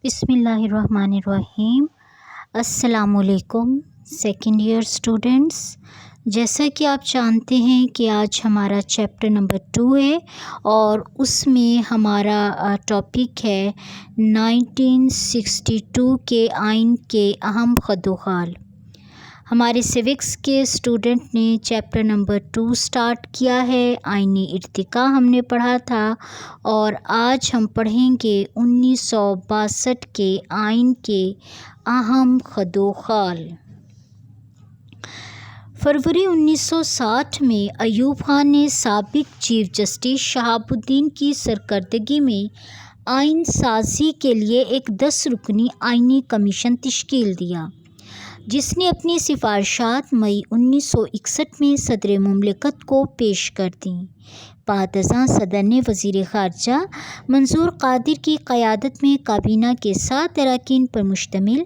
بسم اللہ الرحمن الرحیم۔ السلام علیکم سیکنڈ ایئر اسٹوڈنٹس۔ جیسا کہ آپ جانتے ہیں کہ آج ہمارا چیپٹر نمبر 2 ہے اور اس میں ہمارا ٹاپک ہے 1962 کے آئین کے اہم خد و خال۔ ہمارے سیوکس کے اسٹوڈنٹ نے چیپٹر نمبر 2 سٹارٹ کیا ہے۔ آئینی ارتقاء ہم نے پڑھا تھا اور آج ہم پڑھیں گے 1962 کے آئین کے اہم خد و خال۔ فروری 1960 میں ایوب خان نے سابق چیف جسٹس شہاب الدین کی سرکردگی میں آئین سازی کے لیے ایک 10 رکنی آئینی کمیشن تشکیل دیا، جس نے اپنی سفارشات مئی 1961 میں صدر مملکت کو پیش کر دیں۔ بعد ازاں صدر نے وزیر خارجہ منظور قادر کی قیادت میں کابینہ کے 7 اراکین پر مشتمل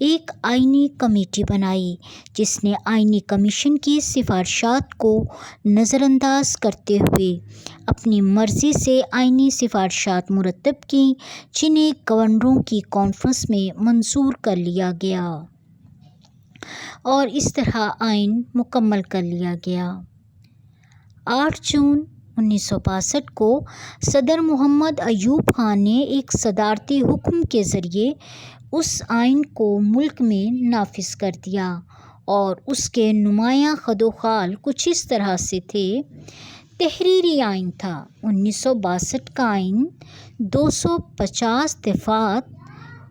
ایک آئینی کمیٹی بنائی، جس نے آئینی کمیشن کی سفارشات کو نظر انداز کرتے ہوئے اپنی مرضی سے آئینی سفارشات مرتب کیں، جنہیں گورنروں کی کانفرنس میں منظور کر لیا گیا اور اس طرح آئین مکمل کر لیا گیا۔ 8 جون 1962 کو صدر محمد ایوب خان نے ایک صدارتی حکم کے ذریعے اس آئین کو ملک میں نافذ کر دیا اور اس کے نمایاں خد و خال کچھ اس طرح سے تھے۔ تحریری آئین تھا۔ 1962 کا آئین 250 دفعات،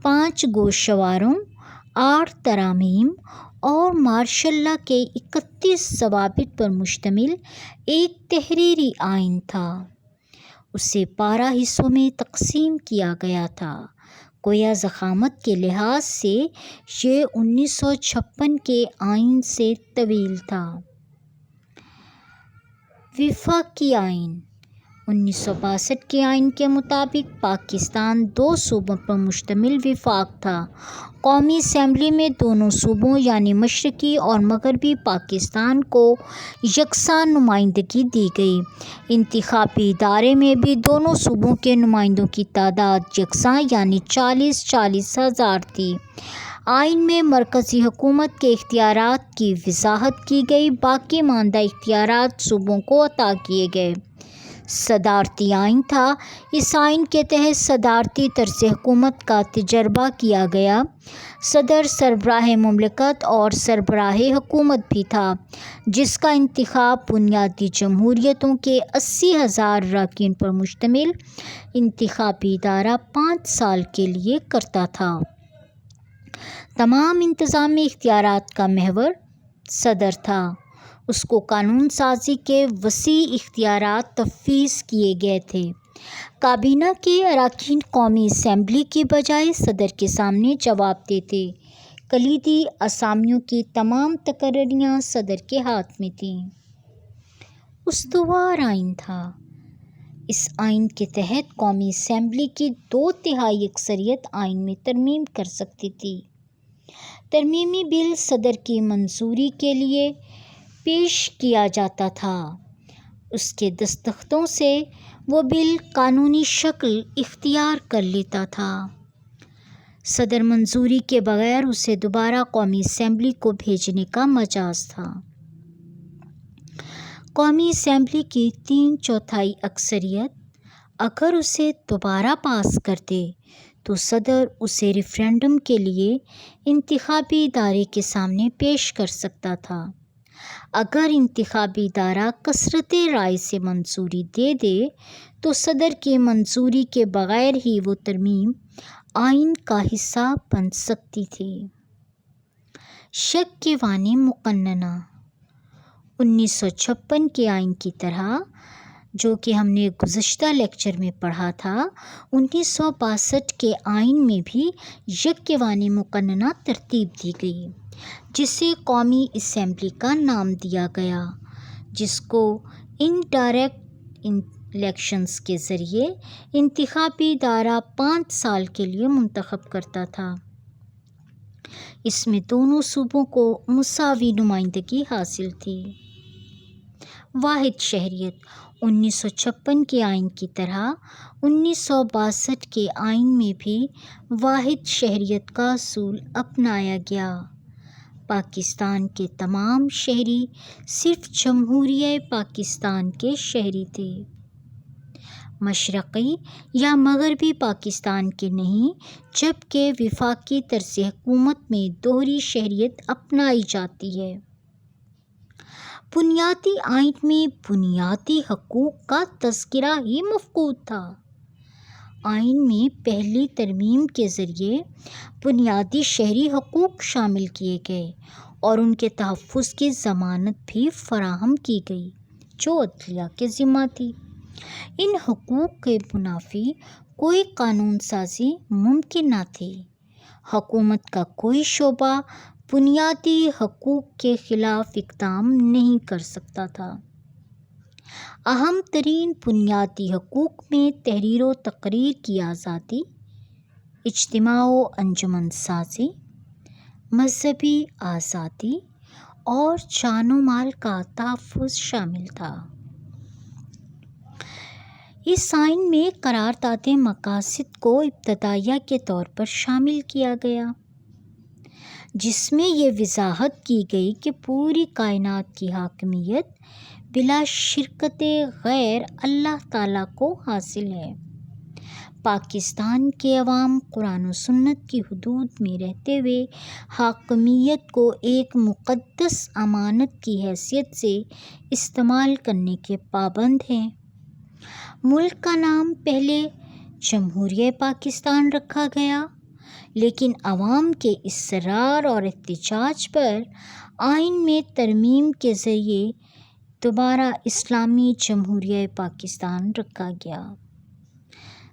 5 گوشواروں، 8 ترامیم اور مارشل لا کے 31 ضوابط پر مشتمل ایک تحریری آئین تھا۔ اسے 12 حصوں میں تقسیم کیا گیا تھا۔ گویا ضخامت کے لحاظ سے یہ 1956 کے آئین سے طویل تھا۔ وفاقی آئین 1962 کے آئین کے مطابق پاکستان 2 صوبوں پر مشتمل وفاق تھا۔ قومی اسمبلی میں دونوں صوبوں یعنی مشرقی اور مغربی پاکستان کو یکساں نمائندگی دی گئی۔ انتخابی ادارے میں بھی دونوں صوبوں کے نمائندوں کی تعداد یکساں یعنی 40 ہزار تھی۔ آئین میں مرکزی حکومت کے اختیارات کی وضاحت کی گئی، باقی ماندہ اختیارات صوبوں کو عطا کیے گئے۔ صدارتی آئین تھا۔ اس آئین کے تحت صدارتی طرز حکومت کا تجربہ کیا گیا۔ صدر سربراہ مملکت اور سربراہ حکومت بھی تھا، جس کا انتخاب بنیادی جمہوریتوں کے 80,000 اراکین پر مشتمل انتخابی ادارہ 5 سال کے لیے کرتا تھا۔ تمام انتظامی اختیارات کا محور صدر تھا۔ اس کو قانون سازی کے وسیع اختیارات تفویض کیے گئے تھے۔ کابینہ کے اراکین قومی اسمبلی کی بجائے صدر کے سامنے جواب دیتے۔ کلیدی اسامیوں کی تمام تقرریاں صدر کے ہاتھ میں تھیں۔ استوار آئین تھا۔ اس آئین کے تحت قومی اسمبلی کی 2/3 اکثریت آئین میں ترمیم کر سکتی تھی۔ ترمیمی بل صدر کی منظوری کے لیے پیش کیا جاتا تھا۔ اس کے دستخطوں سے وہ بل قانونی شکل اختیار کر لیتا تھا۔ صدر منظوری کے بغیر اسے دوبارہ قومی اسمبلی کو بھیجنے کا مجاز تھا۔ قومی اسمبلی کی 3/4 اکثریت اگر اسے دوبارہ پاس کر دے تو صدر اسے ریفرنڈم کے لیے انتخابی ادارے کے سامنے پیش کر سکتا تھا۔ اگر انتخابی ادارہ کثرت رائے سے منظوری دے دے تو صدر کی منظوری کے بغیر ہی وہ ترمیم آئین کا حصہ بن سکتی تھی۔ شک کے وانی مقننہ 1956 کے آئین کی طرح، جو کہ ہم نے گزشتہ لیکچر میں پڑھا تھا، 1962 کے آئین میں بھی یکیوانی مقننہ ترتیب دی گئی، جسے قومی اسمبلی کا نام دیا گیا، جس کو انڈائریکٹ الیکشنز کے ذریعے انتخابی ادارہ 5 سال کے لیے منتخب کرتا تھا۔ اس میں دونوں صوبوں کو مساوی نمائندگی حاصل تھی۔ واحد شہریت 1956 کے آئین کی طرح 1962 کے آئین میں بھی واحد شہریت کا اصول اپنایا گیا۔ پاکستان کے تمام شہری صرف جمہوریہ پاکستان کے شہری تھے، مشرقی یا مغربی پاکستان کے نہیں، جبکہ وفاقی طرز حکومت میں دوہری شہریت اپنائی جاتی ہے۔ بنیادی آئین میں بنیادی حقوق کا تذکرہ ہی مفقود تھا۔ آئین میں پہلی ترمیم کے ذریعے بنیادی شہری حقوق شامل کیے گئے اور ان کے تحفظ کی ضمانت بھی فراہم کی گئی جو عدلیہ کے ذمہ تھی۔ ان حقوق کے منافی کوئی قانون سازی ممکن نہ تھی۔ حکومت کا کوئی شعبہ بنیادی حقوق کے خلاف اقدام نہیں کر سکتا تھا۔ اہم ترین بنیادی حقوق میں تحریر و تقریر کی آزادی، اجتماع و انجمن سازی، مذہبی آزادی اور جان و مال کا تحفظ شامل تھا۔ اس آئین میں قرارداد مقاصد کو ابتدائیہ کے طور پر شامل کیا گیا، جس میں یہ وضاحت کی گئی کہ پوری کائنات کی حاکمیت بلا شرکت غیر اللہ تعالیٰ کو حاصل ہے۔ پاکستان کے عوام قرآن و سنت کی حدود میں رہتے ہوئے حاکمیت کو ایک مقدس امانت کی حیثیت سے استعمال کرنے کے پابند ہیں۔ ملک کا نام پہلے جمہوریہ پاکستان رکھا گیا، لیکن عوام کے اصرار اور احتجاج پر آئین میں ترمیم کے ذریعے دوبارہ اسلامی جمہوریہ پاکستان رکھا گیا۔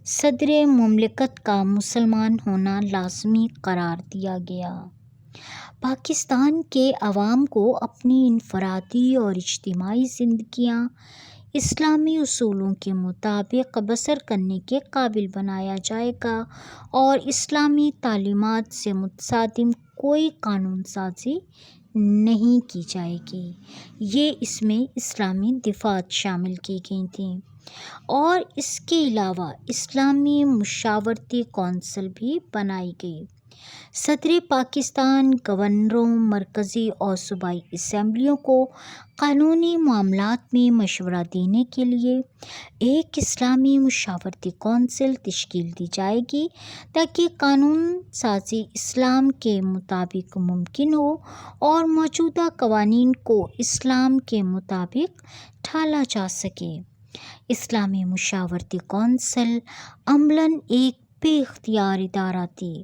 صدر مملکت کا مسلمان ہونا لازمی قرار دیا گیا۔ پاکستان کے عوام کو اپنی انفرادی اور اجتماعی زندگیاں اسلامی اصولوں کے مطابق بسر کرنے کے قابل بنایا جائے گا اور اسلامی تعلیمات سے متصادم کوئی قانون سازی نہیں کی جائے گی۔ یہ اس میں اسلامی دفعات شامل کی گئی تھیں اور اس کے علاوہ اسلامی مشاورتی کونسل بھی بنائی گئی۔ صدر پاکستان گورنروں، مرکزی اور صوبائی اسمبلیوں کو قانونی معاملات میں مشورہ دینے کے لیے ایک اسلامی مشاورتی کونسل تشکیل دی جائے گی تاکہ قانون سازی اسلام کے مطابق ممکن ہو اور موجودہ قوانین کو اسلام کے مطابق ڈھالا جا سکے۔ اسلامی مشاورتی کونسل عملاً ایک بے اختیار ادارہ تھی۔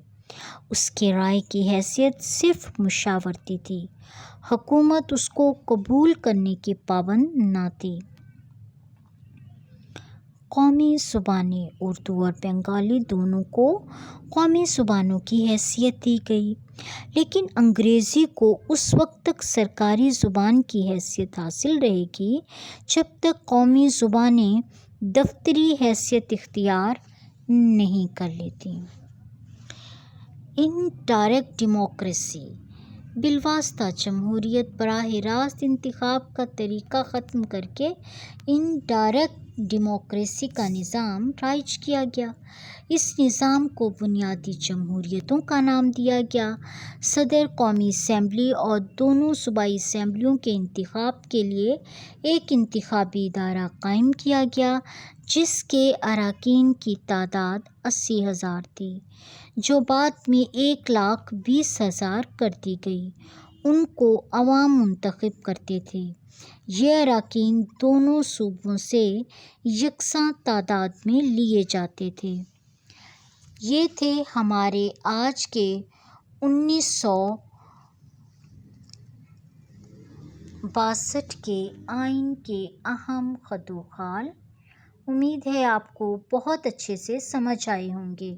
اس کی رائے کی حیثیت صرف مشاورتی تھی، حکومت اس کو قبول کرنے کی پابند نہ تھی۔ قومی زبانیں اردو اور بنگالی دونوں کو قومی زبانوں کی حیثیت دی گئی، لیکن انگریزی کو اس وقت تک سرکاری زبان کی حیثیت حاصل رہے گی جب تک قومی زبانیں دفتری حیثیت اختیار نہیں کر لیتیں۔ انڈائریکٹ ڈیموکریسی بالواسطہ جمہوریت براہ راست انتخاب کا طریقہ ختم کر کے انڈائریکٹ ڈیموکریسی کا نظام رائج کیا گیا۔ اس نظام کو بنیادی جمہوریتوں کا نام دیا گیا۔ صدر، قومی اسمبلی اور دونوں صوبائی اسمبلیوں کے انتخاب کے لیے ایک انتخابی ادارہ قائم کیا گیا جس کے اراکین کی تعداد 80,000 تھی، جو بعد میں 1,20,000 کر دی گئی۔ ان کو عوام منتخب کرتے تھے۔ یہ اراکین دونوں صوبوں سے یکساں تعداد میں لیے جاتے تھے۔ یہ تھے ہمارے آج کے 1962 کے آئین کے اہم خط و خال۔ امید ہے آپ کو بہت اچھے سے سمجھ آئے ہوں گے۔